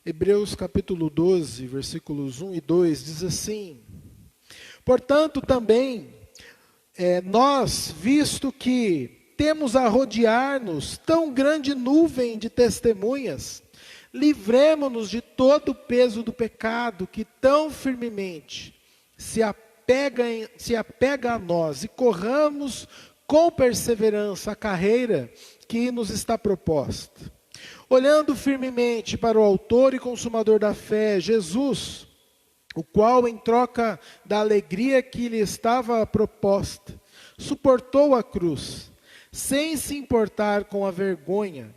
Hebreus capítulo 12, versículos 1 e 2, diz assim: portanto também, nós, visto que temos a rodear-nos tão grande nuvem de testemunhas, livremo-nos de todo o peso do pecado que tão firmemente se apega a nós e corramos com perseverança a carreira que nos está proposta. Olhando firmemente para o autor e consumador da fé, Jesus, o qual, em troca da alegria que lhe estava proposta, suportou a cruz, sem se importar com a vergonha,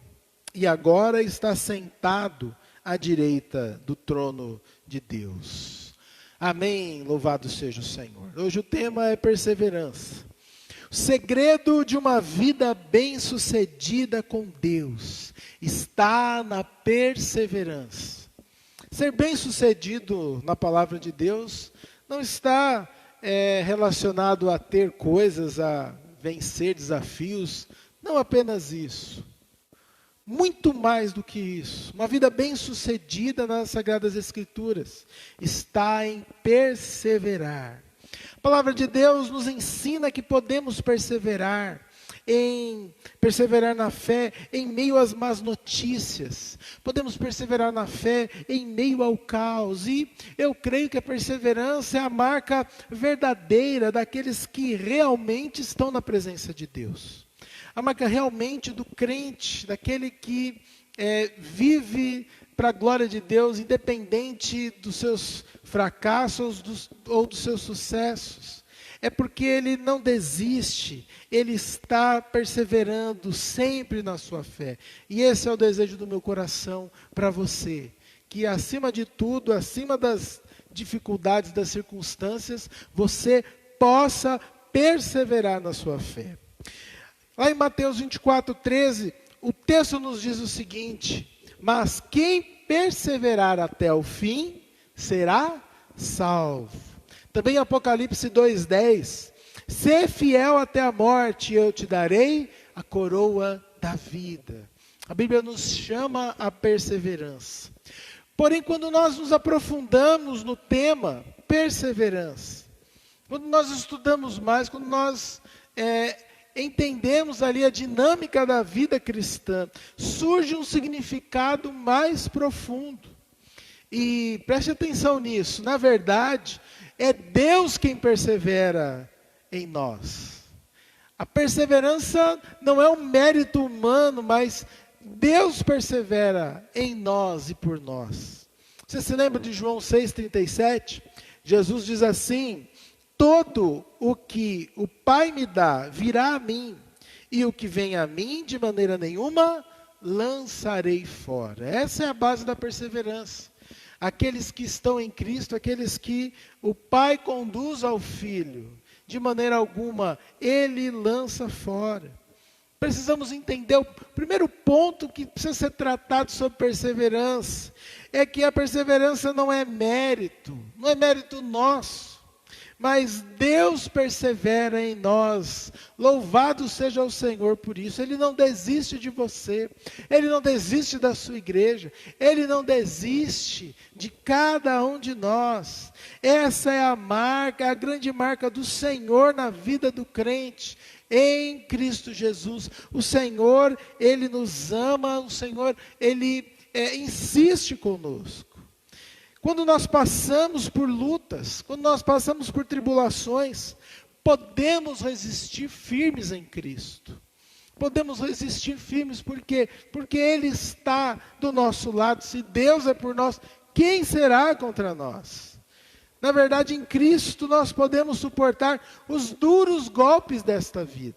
e agora está sentado à direita do trono de Deus. Amém, louvado seja o Senhor. Hoje o tema é perseverança. O segredo de uma vida bem-sucedida com Deus está na perseverança. Ser bem-sucedido na palavra de Deus não está relacionado a ter coisas, a vencer desafios, não apenas isso. Muito mais do que isso. Uma vida bem-sucedida nas Sagradas Escrituras está em perseverar. A palavra de Deus nos ensina que podemos perseverar na fé em meio às más notícias. Podemos perseverar na fé em meio ao caos. E eu creio que a perseverança é a marca verdadeira daqueles que realmente estão na presença de Deus. A marca realmente do crente, daquele que vive para a glória de Deus, independente dos seus fracassos ou dos seus sucessos. É porque ele não desiste, ele está perseverando sempre na sua fé. E esse é o desejo do meu coração para você, que acima de tudo, acima das dificuldades, das circunstâncias, você possa perseverar na sua fé. Lá em Mateus 24:13, o texto nos diz o seguinte: mas quem perseverar até o fim, será salvo. Também em Apocalipse 2:10, sê fiel até a morte, e eu te darei a coroa da vida. A Bíblia nos chama a perseverança. Porém, quando nós nos aprofundamos no tema perseverança, quando nós estudamos mais, quando nós entendemos ali a dinâmica da vida cristã, surge um significado mais profundo. E preste atenção nisso, na verdade, é Deus quem persevera em nós. A perseverança não é um mérito humano, mas Deus persevera em nós e por nós. Você se lembra de João 6,37? Jesus diz assim: todo o que o Pai me dá virá a mim, e o que vem a mim de maneira nenhuma lançarei fora. Essa é a base da perseverança. Aqueles que estão em Cristo, aqueles que o Pai conduz ao Filho, de maneira alguma Ele lança fora. Precisamos entender, o primeiro ponto que precisa ser tratado sobre perseverança, é que a perseverança não é mérito nosso. Mas Deus persevera em nós, louvado seja o Senhor por isso. Ele não desiste de você, Ele não desiste da sua igreja, Ele não desiste de cada um de nós. Essa é a marca, a grande marca do Senhor na vida do crente, em Cristo Jesus. O Senhor, Ele nos ama, o Senhor, Ele insiste conosco. Quando nós passamos por lutas, quando nós passamos por tribulações, podemos resistir firmes em Cristo. Podemos resistir firmes porque Ele está do nosso lado. Se Deus é por nós, quem será contra nós? Na verdade, em Cristo nós podemos suportar os duros golpes desta vida.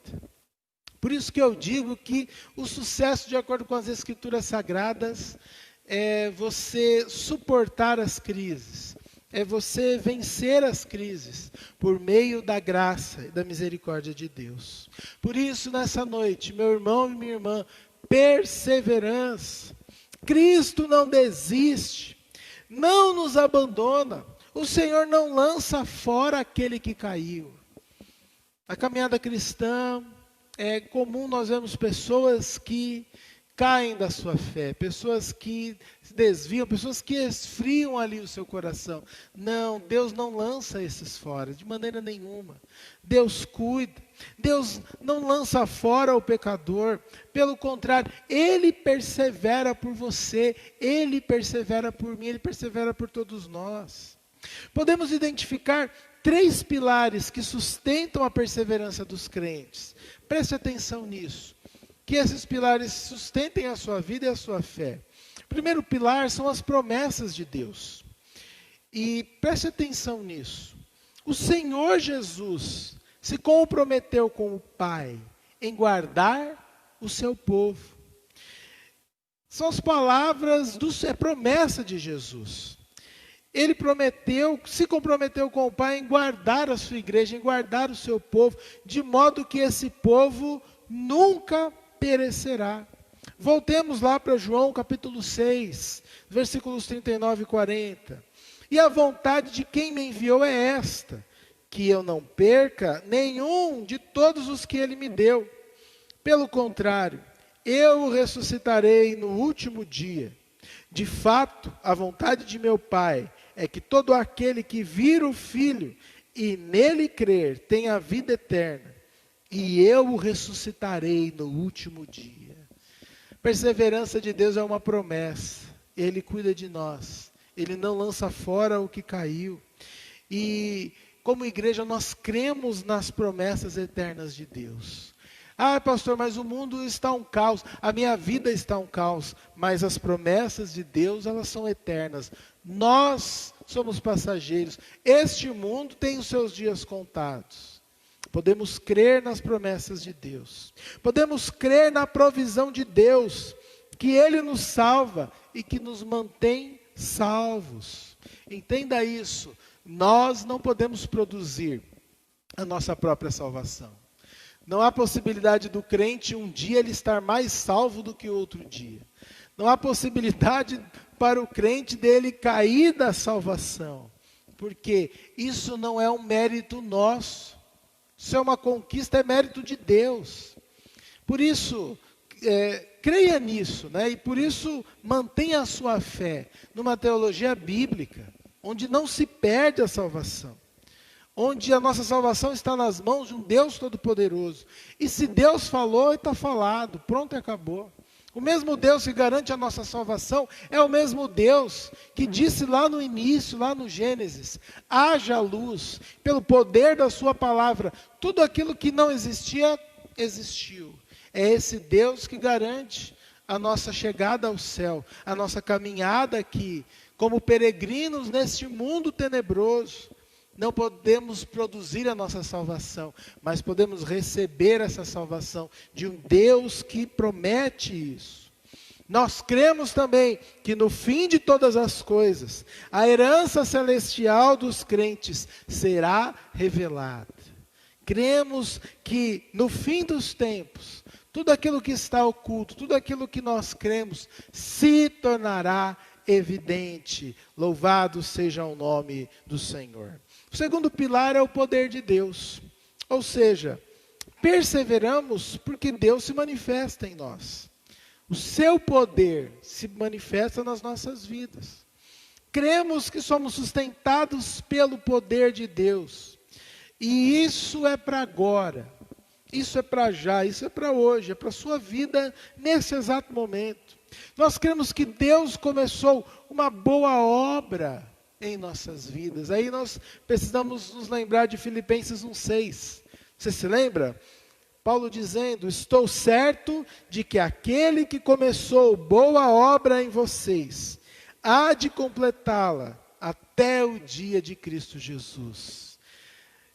Por isso que eu digo que o sucesso, de acordo com as Escrituras Sagradas, é você suportar as crises, é você vencer as crises por meio da graça e da misericórdia de Deus. Por isso, nessa noite, meu irmão e minha irmã, perseverança. Cristo não desiste, não nos abandona, o Senhor não lança fora aquele que caiu. A caminhada cristã, é comum nós vemos pessoas que caem da sua fé, pessoas que se desviam, pessoas que esfriam ali o seu coração. Não, Deus não lança esses fora, de maneira nenhuma. Deus cuida, Deus não lança fora o pecador, pelo contrário, Ele persevera por você, Ele persevera por mim, Ele persevera por todos nós. Podemos identificar 3 pilares que sustentam a perseverança dos crentes. Preste atenção nisso. Que esses pilares sustentem a sua vida e a sua fé. O primeiro pilar são as promessas de Deus. E preste atenção nisso. O Senhor Jesus se comprometeu com o Pai em guardar o seu povo. São as palavras, é promessa de Jesus. Ele se comprometeu com o Pai em guardar a sua igreja, em guardar o seu povo, de modo que esse povo nunca perecerá. Voltemos lá para João capítulo 6, versículos 39 e 40. E a vontade de quem me enviou é esta, que eu não perca nenhum de todos os que ele me deu. Pelo contrário, eu o ressuscitarei no último dia. De fato, a vontade de meu Pai é que todo aquele que vir o Filho e nele crer tenha a vida eterna. E eu o ressuscitarei no último dia. Perseverança de Deus é uma promessa. Ele cuida de nós. Ele não lança fora o que caiu. E como igreja nós cremos nas promessas eternas de Deus. Ah, pastor, mas o mundo está um caos. A minha vida está um caos. Mas as promessas de Deus, elas são eternas. Nós somos passageiros. Este mundo tem os seus dias contados. Podemos crer nas promessas de Deus. Podemos crer na provisão de Deus, que Ele nos salva e que nos mantém salvos. Entenda isso. Nós não podemos produzir a nossa própria salvação. Não há possibilidade do crente um dia ele estar mais salvo do que outro dia. Não há possibilidade para o crente dele cair da salvação. Porque isso não é um mérito nosso. Isso é uma conquista, é mérito de Deus. Por isso, creia nisso, né? E por isso mantenha a sua fé numa teologia bíblica, onde não se perde a salvação. Onde a nossa salvação está nas mãos de um Deus Todo-Poderoso. E se Deus falou, está falado, pronto e acabou. O mesmo Deus que garante a nossa salvação é o mesmo Deus que disse lá no início, lá no Gênesis, haja luz, pelo poder da sua palavra, tudo aquilo que não existia, existiu. É esse Deus que garante a nossa chegada ao céu, a nossa caminhada aqui, como peregrinos neste mundo tenebroso. Não podemos produzir a nossa salvação, mas podemos receber essa salvação de um Deus que promete isso. Nós cremos também que no fim de todas as coisas, a herança celestial dos crentes será revelada. Cremos que no fim dos tempos, tudo aquilo que está oculto, tudo aquilo que nós cremos, se tornará evidente. Louvado seja o nome do Senhor. O segundo pilar é o poder de Deus. Ou seja, perseveramos porque Deus se manifesta em nós. O seu poder se manifesta nas nossas vidas. Cremos que somos sustentados pelo poder de Deus. E isso é para agora. Isso é para já, isso é para hoje, é para a sua vida nesse exato momento. Nós cremos que Deus começou uma boa obra em nossas vidas. Aí nós precisamos nos lembrar de Filipenses 1,6. Você se lembra? Paulo dizendo, estou certo de que aquele que começou boa obra em vocês, há de completá-la até o dia de Cristo Jesus.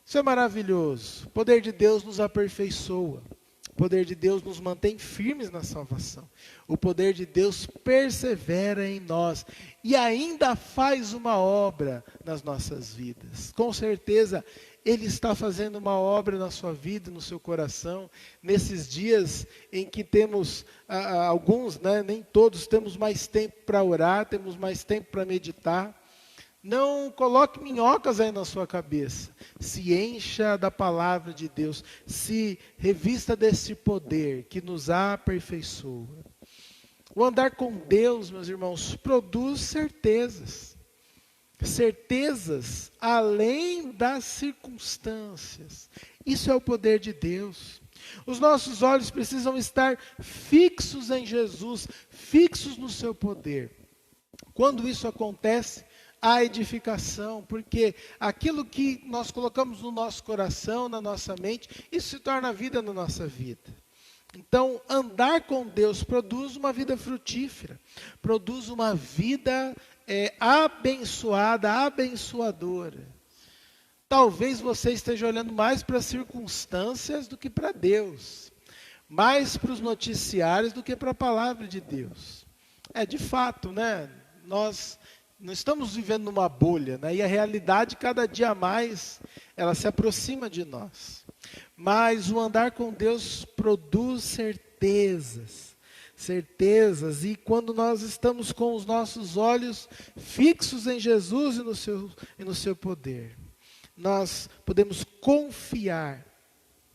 Isso é maravilhoso. O poder de Deus nos aperfeiçoa. O poder de Deus nos mantém firmes na salvação. O poder de Deus persevera em nós e ainda faz uma obra nas nossas vidas. Com certeza, Ele está fazendo uma obra na sua vida, no seu coração, nesses dias em que temos, alguns, né, nem todos, temos mais tempo para orar, temos mais tempo para meditar. Não coloque minhocas aí na sua cabeça. Se encha da palavra de Deus. Se revista desse poder que nos aperfeiçoa. O andar com Deus, meus irmãos, produz certezas. Certezas além das circunstâncias. Isso é o poder de Deus. Os nossos olhos precisam estar fixos em Jesus, fixos no seu poder. Quando isso acontece, há edificação, porque aquilo que nós colocamos no nosso coração, na nossa mente, isso se torna vida na nossa vida. Então, andar com Deus produz uma vida frutífera, produz uma vida abençoada, abençoadora. Talvez você esteja olhando mais para as circunstâncias do que para Deus, mais para os noticiários do que para a palavra de Deus. De fato, né? Nós não estamos vivendo numa bolha, né? E a realidade, cada dia mais, ela se aproxima de nós. Mas o andar com Deus produz certezas, e quando nós estamos com os nossos olhos fixos em Jesus e no seu poder, nós podemos confiar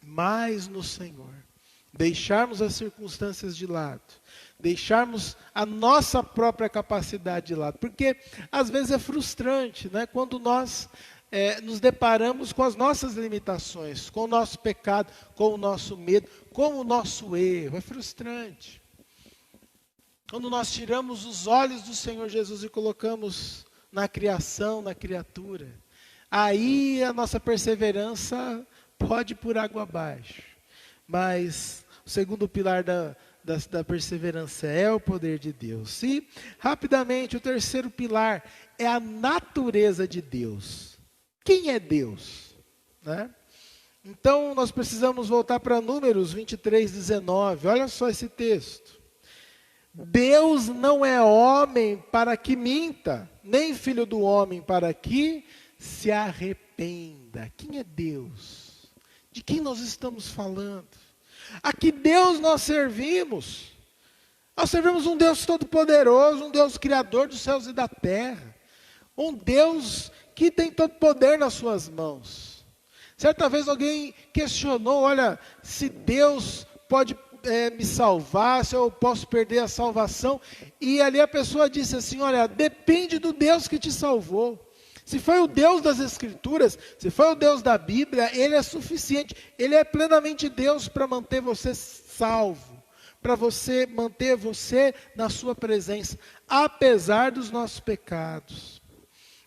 mais no Senhor, deixarmos as circunstâncias de lado, deixarmos a nossa própria capacidade de lado, porque às vezes é frustrante, né? Quando nós nos deparamos com as nossas limitações, com o nosso pecado, com o nosso medo, com o nosso erro, é frustrante. Quando nós tiramos os olhos do Senhor Jesus e colocamos na criação, na criatura, aí a nossa perseverança pode ir por água abaixo. Mas o segundo pilar da perseverança é o poder de Deus. E, rapidamente, o terceiro pilar é a natureza de Deus. Quem é Deus? Né? Então, nós precisamos voltar para Números 23:19. Olha só esse texto. Deus não é homem para que minta, nem filho do homem para que se arrependa. Quem é Deus? De quem nós estamos falando? A que Deus nós servimos? Nós servimos um Deus todo-poderoso, um Deus criador dos céus e da terra. Um Deus que tem todo poder nas suas mãos. Certa vez alguém questionou, olha, se Deus pode me salvar, se eu posso perder a salvação. E ali a pessoa disse assim, olha, depende do Deus que te salvou. Se foi o Deus das Escrituras, se foi o Deus da Bíblia, Ele é suficiente. Ele é plenamente Deus para manter você salvo, para você manter você na sua presença, apesar dos nossos pecados.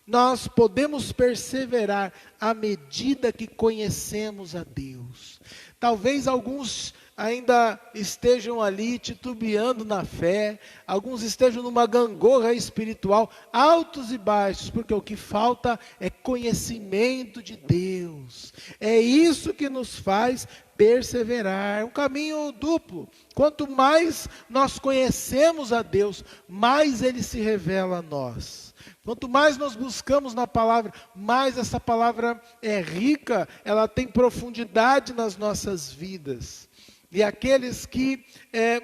Nós podemos perseverar à medida que conhecemos a Deus. Talvez alguns ainda estejam ali titubeando na fé, alguns estejam numa gangorra espiritual, altos e baixos, porque o que falta é conhecimento de Deus. É isso que nos faz perseverar, é um caminho duplo. Quanto mais nós conhecemos a Deus, mais Ele se revela a nós. Quanto mais nós buscamos na palavra, mais essa palavra é rica, ela tem profundidade nas nossas vidas. E aqueles que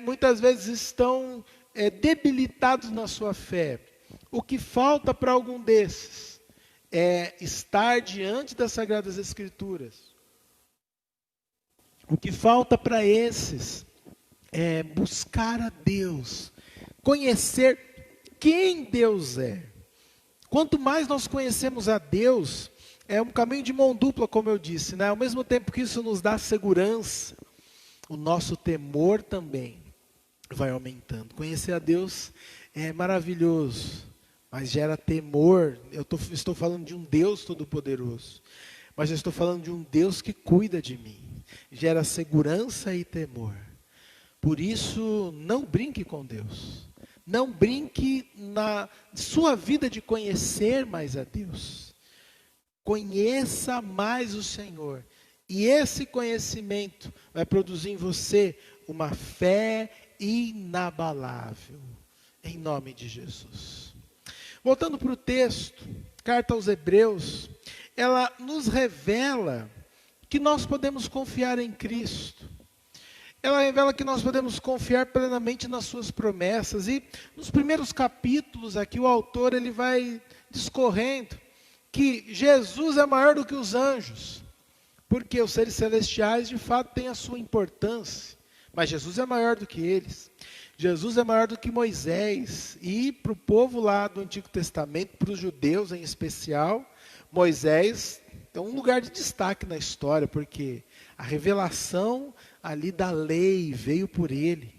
muitas vezes estão debilitados na sua fé, o que falta para algum desses é estar diante das Sagradas Escrituras. O que falta para esses é buscar a Deus, conhecer quem Deus é. Quanto mais nós conhecemos a Deus, é um caminho de mão dupla, como eu disse, né? Ao mesmo tempo que isso nos dá segurança, o nosso temor também vai aumentando. Conhecer a Deus é maravilhoso, mas gera temor. Eu estou falando de um Deus todo-poderoso, mas eu estou falando de um Deus que cuida de mim. Gera segurança e temor. Por isso, não brinque com Deus. Não brinque na sua vida de conhecer mais a Deus. Conheça mais o Senhor. E esse conhecimento vai produzir em você uma fé inabalável. Em nome de Jesus. Voltando para o texto, carta aos Hebreus, ela nos revela que nós podemos confiar em Cristo. Ela revela que nós podemos confiar plenamente nas suas promessas. E nos primeiros capítulos aqui o autor ele vai discorrendo que Jesus é maior do que os anjos. Porque os seres celestiais de fato têm a sua importância. Mas Jesus é maior do que eles. Jesus é maior do que Moisés. E para o povo lá do Antigo Testamento, para os judeus em especial, Moisés tem um lugar de destaque na história, porque a revelação ali da lei veio por ele.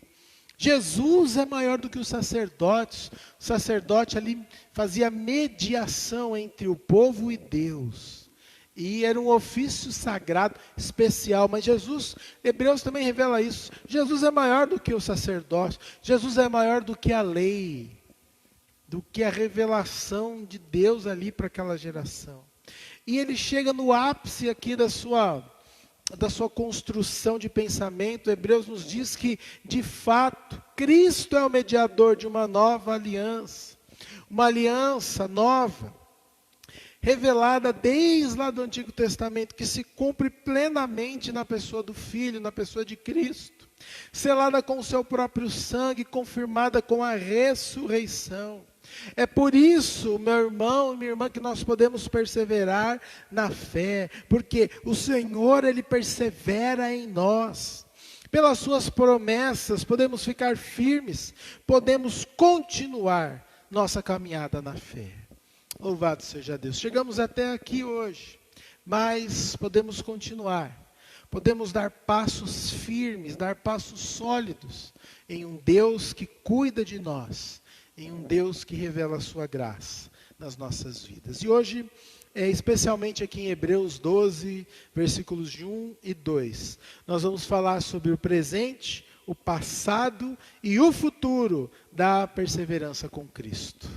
Jesus é maior do que os sacerdotes. O sacerdote ali fazia mediação entre o povo e Deus. E era um ofício sagrado, especial. Mas Jesus, Hebreus também revela isso. Jesus é maior do que o sacerdote. Jesus é maior do que a lei. Do que a revelação de Deus ali para aquela geração. E ele chega no ápice aqui da sua construção de pensamento. Hebreus nos diz que, de fato, Cristo é o mediador de uma nova aliança. Uma aliança nova, revelada desde lá do Antigo Testamento, que se cumpre plenamente na pessoa do Filho, na pessoa de Cristo. Selada com o seu próprio sangue, confirmada com a ressurreição. É por isso, meu irmão e minha irmã, que nós podemos perseverar na fé, porque o Senhor, Ele persevera em nós. Pelas suas promessas, podemos ficar firmes, podemos continuar nossa caminhada na fé. Louvado seja Deus. Chegamos até aqui hoje, mas podemos continuar. Podemos dar passos firmes, dar passos sólidos em um Deus que cuida de nós, em um Deus que revela a sua graça nas nossas vidas. E hoje, especialmente aqui em Hebreus 12, versículos de 1 e 2, nós vamos falar sobre o presente, o passado e o futuro da perseverança com Cristo.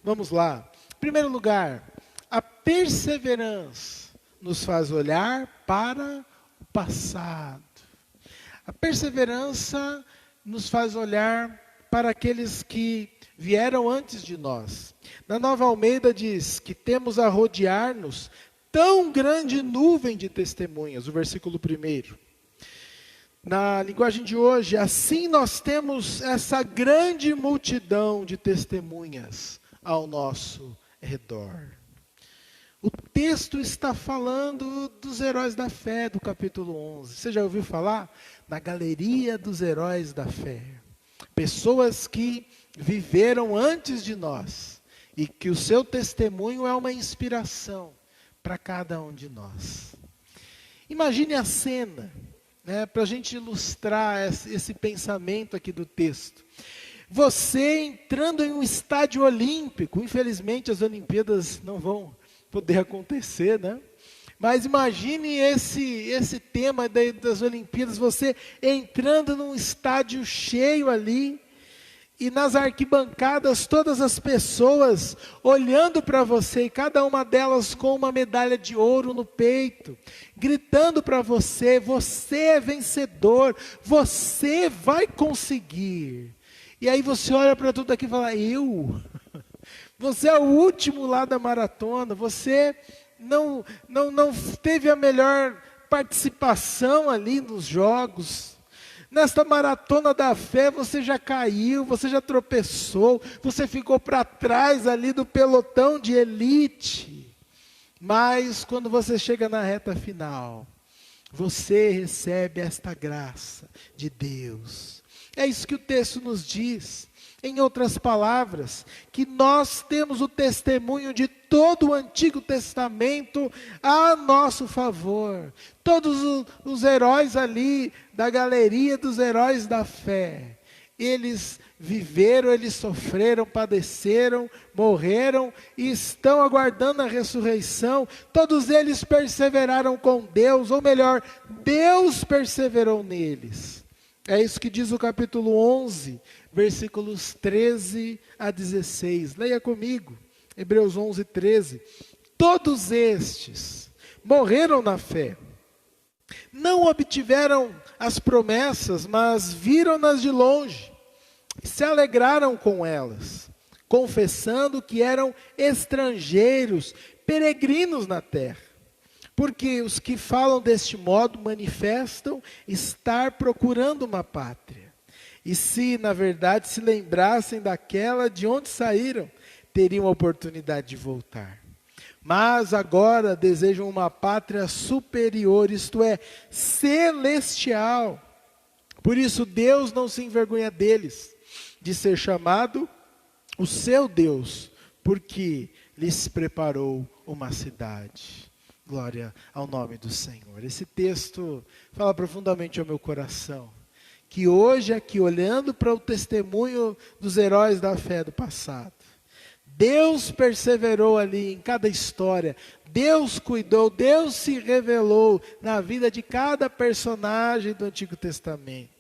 Vamos lá. Em primeiro lugar, a perseverança nos faz olhar para o passado. A perseverança nos faz olhar para aqueles que vieram antes de nós. Na Nova Almeida diz que temos a rodear-nos tão grande nuvem de testemunhas, o versículo 1. Na linguagem de hoje, assim nós temos essa grande multidão de testemunhas ao nosso redor. O texto está falando dos heróis da fé, do capítulo 11. Você já ouviu falar? Na galeria dos heróis da fé. Pessoas que viveram antes de nós e que o seu testemunho é uma inspiração para cada um de nós. Imagine a cena, para a gente ilustrar esse pensamento aqui do texto. Você entrando em um estádio olímpico. Infelizmente as Olimpíadas não vão poder acontecer, né? Mas imagine esse tema das Olimpíadas, você entrando num estádio cheio ali, e nas arquibancadas todas as pessoas olhando para você, e cada uma delas com uma medalha de ouro no peito, gritando para você: você é vencedor, você vai conseguir. E aí você olha para tudo aqui e fala: eu? Você é o último lá da maratona, você não teve a melhor participação ali nos jogos. Nesta maratona da fé você já caiu, você já tropeçou, você ficou para trás ali do pelotão de elite. Mas quando você chega na reta final, você recebe esta graça de Deus. É isso que o texto nos diz. Em outras palavras, que nós temos o testemunho de todo o Antigo Testamento a nosso favor. Todos os heróis ali, da galeria dos heróis da fé, eles viveram, eles sofreram, padeceram, morreram e estão aguardando a ressurreição. Todos eles perseveraram com Deus, ou melhor, Deus perseverou neles. É isso que diz o capítulo 11, versículos 13 a 16. Leia comigo, Hebreus 11, 13. Todos estes morreram na fé. Não obtiveram as promessas, mas viram-nas de longe. E se alegraram com elas, confessando que eram estrangeiros, peregrinos na terra. Porque os que falam deste modo manifestam estar procurando uma pátria. E se, na verdade, se lembrassem daquela de onde saíram, teriam a oportunidade de voltar. Mas agora desejam uma pátria superior, isto é, celestial. Por isso Deus não se envergonha deles, de ser chamado o seu Deus, porque lhes preparou uma cidade. Glória ao nome do Senhor. Esse texto fala profundamente ao meu coração, que hoje aqui, olhando para o testemunho dos heróis da fé do passado, Deus perseverou ali em cada história, Deus cuidou, Deus se revelou na vida de cada personagem do Antigo Testamento.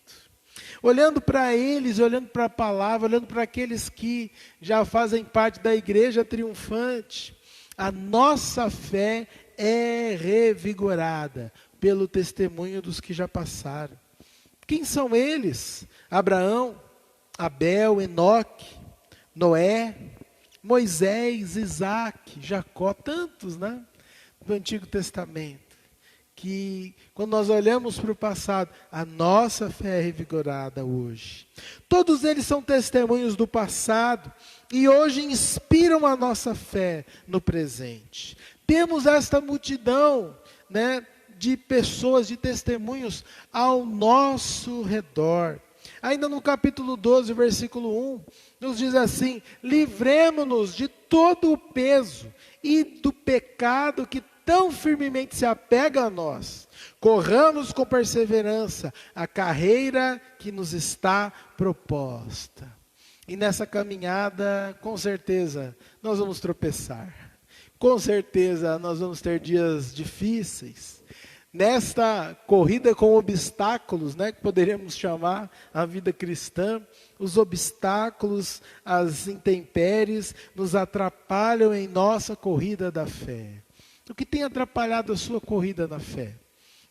Olhando para eles, olhando para a palavra, olhando para aqueles que já fazem parte da igreja triunfante, a nossa fé é revigorada pelo testemunho dos que já passaram. Quem são eles? Abraão, Abel, Enoque, Noé, Moisés, Isaac, Jacó, tantos, né? Do Antigo Testamento. Que quando nós olhamos para o passado, a nossa fé é revigorada hoje. Todos eles são testemunhos do passado e hoje inspiram a nossa fé no presente. Temos esta multidão, né, de pessoas, de testemunhos ao nosso redor. Ainda no capítulo 12, versículo 1, nos diz assim: livremo-nos de todo o peso e do pecado que tão firmemente se apega a nós. Corramos com perseverança a carreira que nos está proposta. E nessa caminhada, com certeza, nós vamos tropeçar. Com certeza, nós vamos ter dias difíceis. Nesta corrida com obstáculos, né, que poderíamos chamar a vida cristã, os obstáculos, as intempéries, nos atrapalham em nossa corrida da fé. O que tem atrapalhado a sua corrida na fé?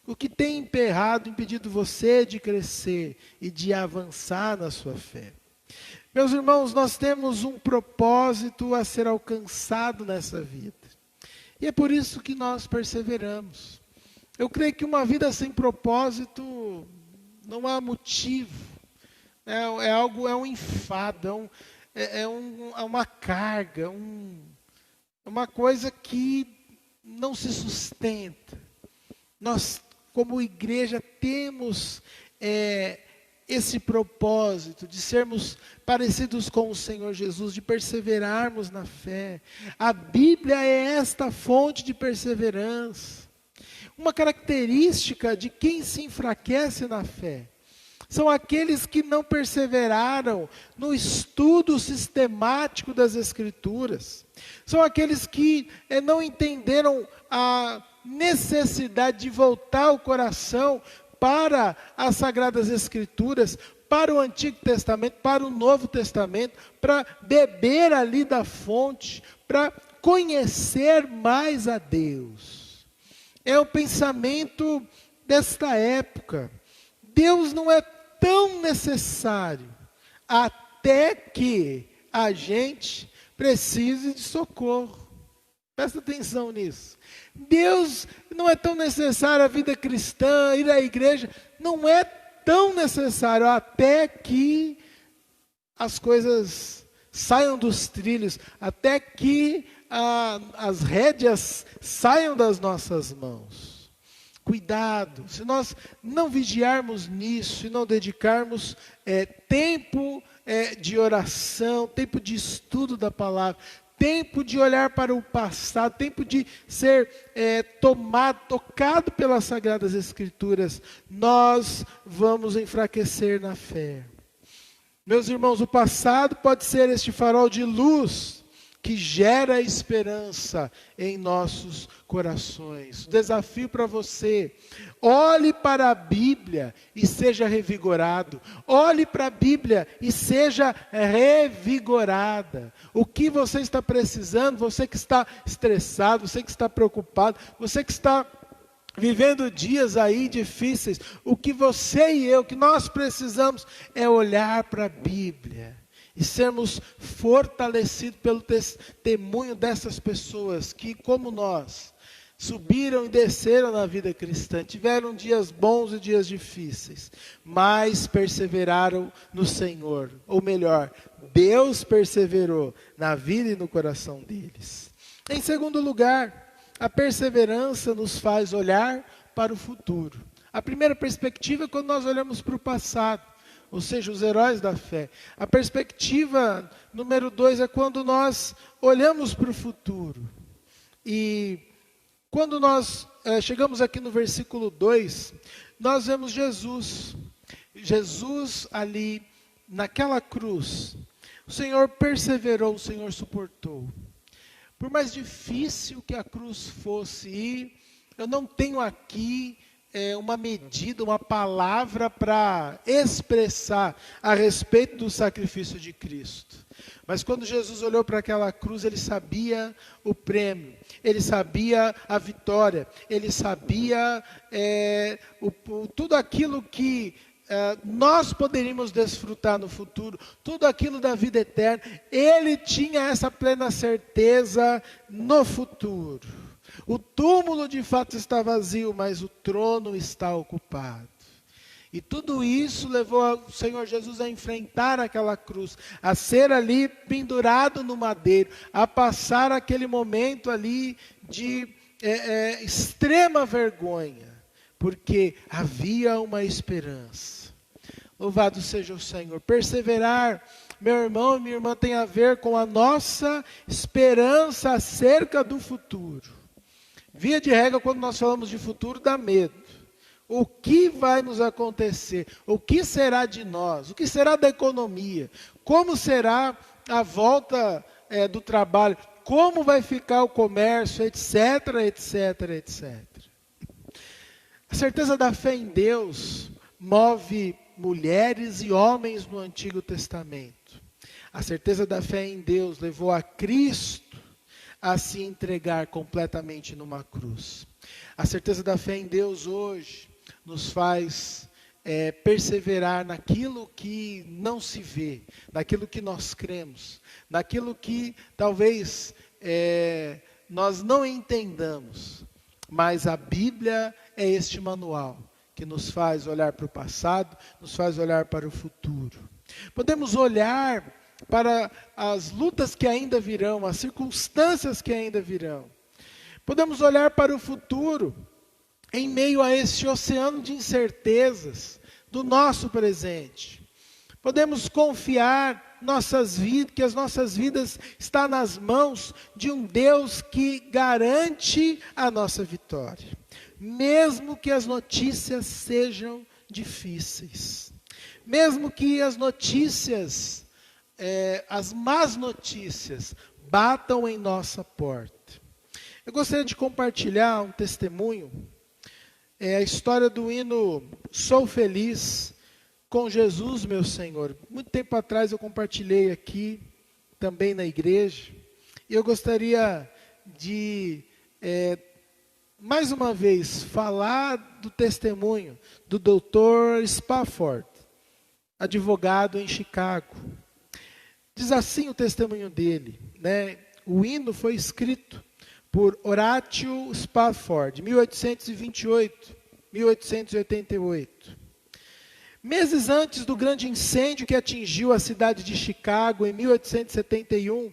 O que tem emperrado, impedido você de crescer e de avançar na sua fé? Meus irmãos, nós temos um propósito a ser alcançado nessa vida. E é por isso que nós perseveramos. Eu creio que uma vida sem propósito não há motivo. É um enfado, é uma carga, uma coisa que não se sustenta. Nós, como igreja, temos esse propósito de sermos parecidos com o Senhor Jesus, de perseverarmos na fé. A Bíblia é esta fonte de perseverança. Uma característica de quem se enfraquece na fé são aqueles que não perseveraram no estudo sistemático das Escrituras. São aqueles que não entenderam a necessidade de voltar o coração para as Sagradas Escrituras, para o Antigo Testamento, para o Novo Testamento, para beber ali da fonte, para conhecer mais a Deus. É o pensamento desta época. Deus não é tão necessário até que a gente precise de socorro. Presta atenção nisso. Deus não é tão necessário a vida cristã, ir à igreja, não é tão necessário até que as coisas saiam dos trilhos, até que as rédeas saiam das nossas mãos. Cuidado, se nós não vigiarmos nisso e não dedicarmos tempo de oração, tempo de estudo da palavra, tempo de olhar para o passado, tempo de ser tocado pelas Sagradas Escrituras, nós vamos enfraquecer na fé. Meus irmãos, o passado pode ser este farol de luz que gera esperança em nossos corações. O desafio para você: olhe para a Bíblia e seja revigorado. Olhe para a Bíblia e seja revigorada. O que você está precisando, você que está estressado, você que está preocupado, você que está vivendo dias aí difíceis, o que você e eu, que nós precisamos é olhar para a Bíblia e sermos fortalecidos pelo testemunho dessas pessoas que, como nós, subiram e desceram na vida cristã, tiveram dias bons e dias difíceis, mas perseveraram no Senhor. Ou melhor, Deus perseverou na vida e no coração deles. Em segundo lugar, a perseverança nos faz olhar para o futuro. A primeira perspectiva é quando nós olhamos para o passado, ou seja, os heróis da fé. A perspectiva número 2 é quando nós olhamos para o futuro. E quando nós chegamos aqui no versículo 2, nós vemos Jesus. Jesus ali, naquela cruz. O Senhor perseverou, o Senhor suportou. Por mais difícil que a cruz fosse, e eu não tenho aqui uma medida, uma palavra para expressar a respeito do sacrifício de Cristo. Mas quando Jesus olhou para aquela cruz, ele sabia o prêmio, ele sabia a vitória, ele sabia tudo aquilo que nós poderíamos desfrutar no futuro, tudo aquilo da vida eterna. Ele tinha essa plena certeza no futuro. O túmulo de fato está vazio, mas o trono está ocupado. E tudo isso levou o Senhor Jesus a enfrentar aquela cruz, a ser ali pendurado no madeiro, a passar aquele momento ali de extrema vergonha, porque havia uma esperança. Louvado seja o Senhor. Perseverar, meu irmão e minha irmã, tem a ver com a nossa esperança acerca do futuro. Via de regra, quando nós falamos de futuro, dá medo. O que vai nos acontecer? O que será de nós? O que será da economia? Como será a volta do trabalho? Como vai ficar o comércio, etc, etc, etc. A certeza da fé em Deus move mulheres e homens no Antigo Testamento. A certeza da fé em Deus levou a Cristo a se entregar completamente numa cruz. A certeza da fé em Deus hoje nos faz perseverar naquilo que não se vê, naquilo que nós cremos, naquilo que talvez nós não entendamos. Mas a Bíblia é este manual que nos faz olhar para o passado, nos faz olhar para o futuro. Podemos olhar para as lutas que ainda virão, as circunstâncias que ainda virão. Podemos olhar para o futuro em meio a esse oceano de incertezas do nosso presente. Podemos confiar que as nossas vidas estão nas mãos de um Deus que garante a nossa vitória. Mesmo que as notícias sejam difíceis. Mesmo que as notícias, as más notícias, batam em nossa porta. Eu gostaria de compartilhar um testemunho. A história do hino Sou Feliz com Jesus, meu Senhor. Muito tempo atrás eu compartilhei aqui, também na igreja. E eu gostaria de, mais uma vez, falar do testemunho do Dr. Spafford, advogado em Chicago. Diz assim o testemunho dele, né? O hino foi escrito por Horatio Spafford, 1828, 1888. Meses antes do grande incêndio que atingiu a cidade de Chicago em 1871,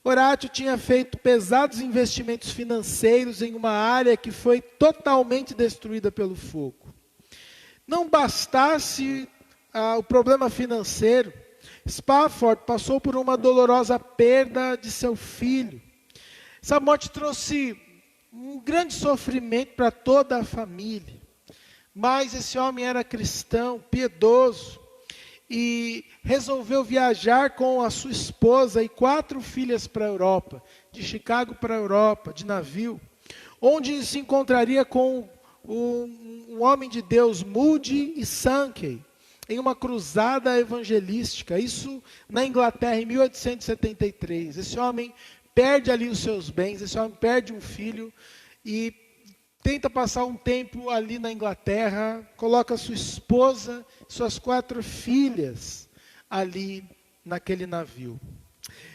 Horatio tinha feito pesados investimentos financeiros em uma área que foi totalmente destruída pelo fogo. Não bastasse o problema financeiro, Spafford passou por uma dolorosa perda de seu filho. Essa morte trouxe um grande sofrimento para toda a família. Mas esse homem era cristão, piedoso, e resolveu viajar com a sua esposa e 4 filhas para a Europa, de Chicago para a Europa, de navio, onde se encontraria com um homem de Deus, Moody e Sankey, em uma cruzada evangelística, isso na Inglaterra em 1873. Esse homem perde ali os seus bens, esse homem perde um filho e tenta passar um tempo ali na Inglaterra, coloca sua esposa, suas 4 filhas ali naquele navio.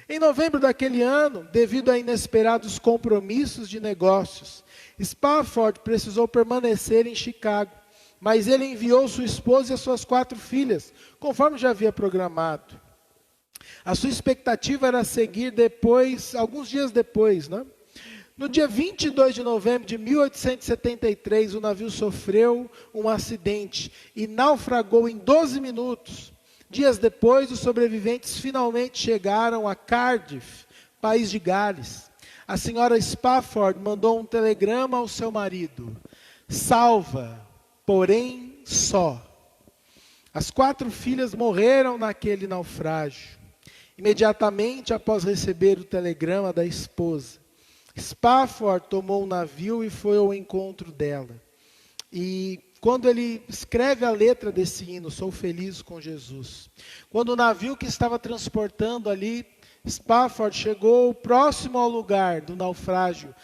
Em novembro daquele ano, devido a inesperados compromissos de negócios, Spafford precisou permanecer em Chicago, mas ele enviou sua esposa e as suas 4 filhas, conforme já havia programado. A sua expectativa era seguir depois, alguns dias depois, né? No dia 22 de novembro de 1873, o navio sofreu um acidente e naufragou em 12 minutos. Dias depois, os sobreviventes finalmente chegaram a Cardiff, país de Gales. A senhora Spafford mandou um telegrama ao seu marido: salva, porém só. As 4 filhas morreram naquele naufrágio. Imediatamente após receber o telegrama da esposa, Spafford tomou um navio e foi ao encontro dela. E quando ele escreve a letra desse hino, Sou Feliz com Jesus, quando o navio que estava transportando ali, Spafford chegou próximo ao lugar do naufrágio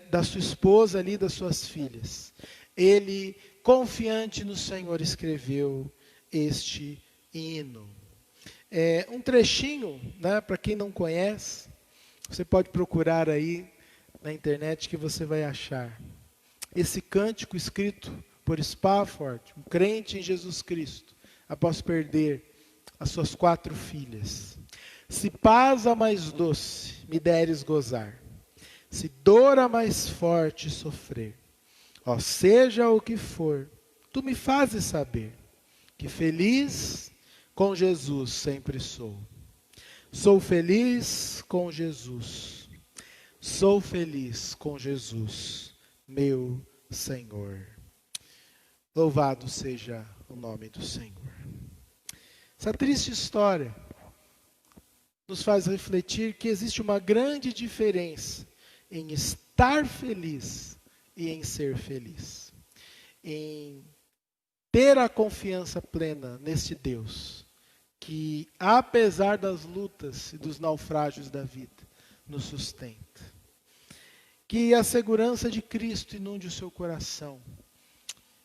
da sua esposa ali, das suas filhas, ele, confiante no Senhor, escreveu este hino. Um trechinho, né, para quem não conhece, você pode procurar aí na internet que você vai achar. Esse cântico escrito por Spafford, um crente em Jesus Cristo, após perder as suas 4 filhas. Se paz a mais doce me deres gozar, se dor a mais forte sofrer, ó seja o que for, tu me fazes saber, que feliz com Jesus sempre sou. Sou feliz com Jesus. Sou feliz com Jesus, meu Senhor. Louvado seja o nome do Senhor. Essa triste história nos faz refletir que existe uma grande diferença em estar feliz e em ser feliz. Em ter a confiança plena neste Deus, que apesar das lutas e dos naufrágios da vida, nos sustenta. Que a segurança de Cristo inunde o seu coração.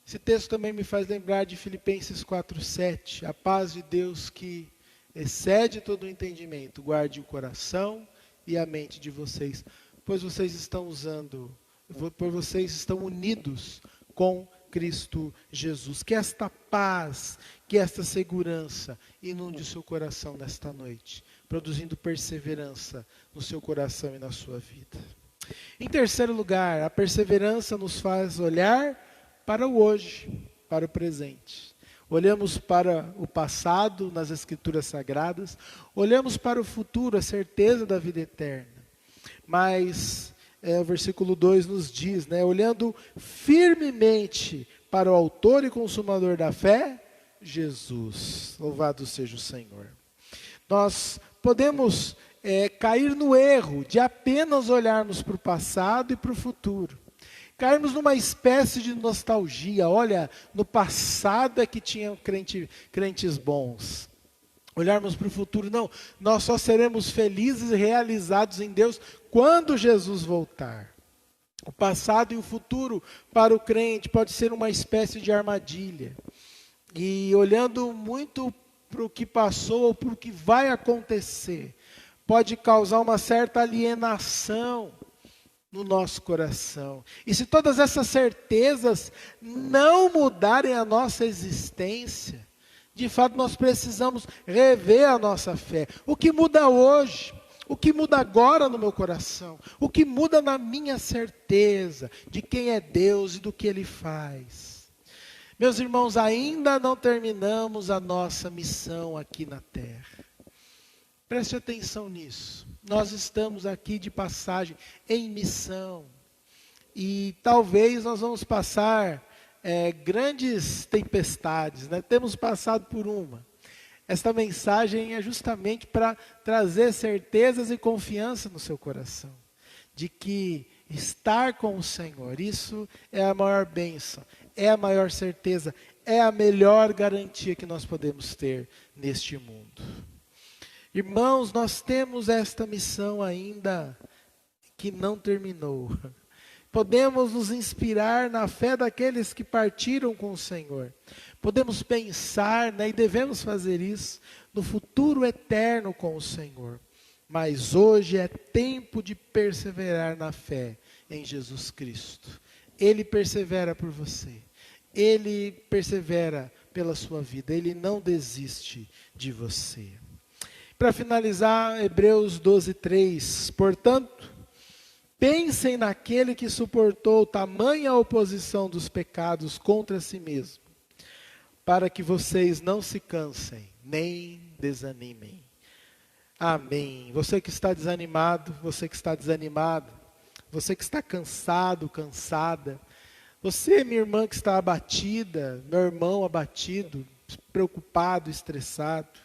Esse texto também me faz lembrar de Filipenses 4:7, a paz de Deus que excede todo o entendimento, guarde o coração e a mente de vocês, pois vocês estão unidos com Cristo Jesus. Que esta paz, que esta segurança inunde o seu coração nesta noite, produzindo perseverança no seu coração e na sua vida. Em terceiro lugar, a perseverança nos faz olhar para o hoje, para o presente. Olhamos para o passado nas Escrituras Sagradas, olhamos para o futuro, a certeza da vida eterna. Mas o versículo 2 nos diz, olhando firmemente para o autor e consumador da fé, Jesus. Louvado seja o Senhor. Nós podemos cair no erro de apenas olharmos para o passado e para o futuro. Cairmos numa espécie de nostalgia. Olha, no passado é que tinham crentes bons. Olharmos para o futuro, não. Nós só seremos felizes e realizados em Deus quando Jesus voltar. O passado e o futuro para o crente pode ser uma espécie de armadilha. E olhando muito para o que passou ou para o que vai acontecer, pode causar uma certa alienação no nosso coração. E se todas essas certezas não mudarem a nossa existência, de fato nós precisamos rever a nossa fé. O que muda hoje? O que muda agora no meu coração? O que muda na minha certeza de quem é Deus e do que Ele faz? Meus irmãos, ainda não terminamos a nossa missão aqui na terra. Preste atenção nisso. Nós estamos aqui de passagem, em missão. E talvez nós vamos passar grandes tempestades, Temos passado por uma. Esta mensagem é justamente para trazer certezas e confiança no seu coração. De que estar com o Senhor, isso é a maior bênção, é a maior certeza, é a melhor garantia que nós podemos ter neste mundo. Irmãos, nós temos esta missão ainda que não terminou. Podemos nos inspirar na fé daqueles que partiram com o Senhor. Podemos pensar, e devemos fazer isso, no futuro eterno com o Senhor. Mas hoje é tempo de perseverar na fé em Jesus Cristo. Ele persevera por você. Ele persevera pela sua vida. Ele não desiste de você. Para finalizar, Hebreus 12:3. Portanto, Pensem naquele que suportou tamanha oposição dos pecados contra si mesmo, para que vocês não se cansem, nem desanimem. Amém. Você que está desanimado, você que está desanimado, você que está cansado, cansada, você, minha irmã que está abatida, meu irmão abatido, preocupado, estressado,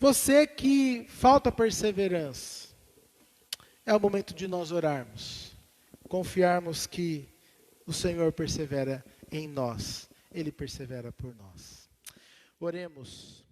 você que falta perseverança, é o momento de nós orarmos, confiarmos que o Senhor persevera em nós, Ele persevera por nós. Oremos.